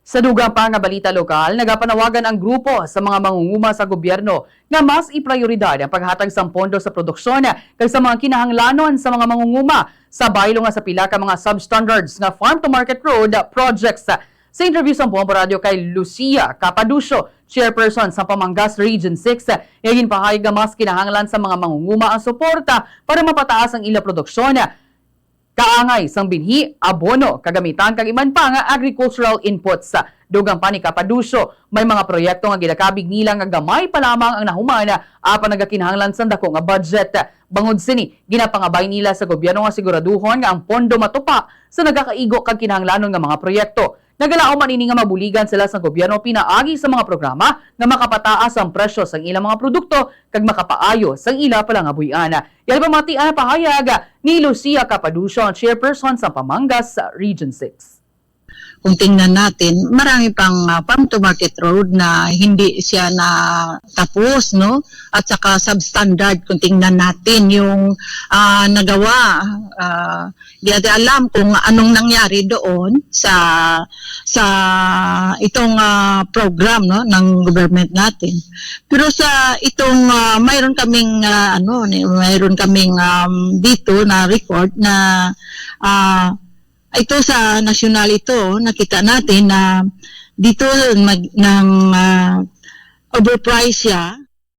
Sa dugang pa nga balita lokal, nagapanawagan ang grupo sa mga mangunguma sa gobyerno nga mas iprioridad ang paghatag sa pondo sa produksyon kay sa mga kinahanglanon sa mga mangunguma sa baylo nga sa pila ka mga substandards nga farm to market road projects. Sa interview sa Buong Radio kay Lucia Capaducio, chairperson sa Pamangas Region 6, yagin pahayag nga mas kinahanglan sa mga mangunguma ang suporta para mapataas ang ila produksyon. Kaangay sang binhi, abono, kagamitan kag iman pa nga agricultural inputs. Dugang pa ni Capaducio, may mga proyekto nga gidakabig nila nga gamay pa lamang ang nahumana apan nagakinahanglan sa dako nga budget. Bangod sini, ginapangabay nila sa gobyerno nga siguraduhon nga ang pondo matupa sa nagakaigo kag kinahanglanon nga mga proyekto. Nagalao man ini nga mabuligan sila sa gobyerno pinaagi sa mga programa nga makapataas ang presyo sa ilang mga produkto kag makapaayo sa ila palangabuyan. Yan pa mati ang pahayag ni Lucia Capaducio, chairperson sa Pamangas Region 6. Kung tingnan natin, marami pang farm to market road na hindi siya na tapos, no? At saka substandard kung tingnan natin yung nagawa. Di natin alam kung anong nangyari doon sa itong program, no, ng government natin. Pero sa itong mayroon kaming dito na record na ito sa national ito, nakita natin na dito overprice siya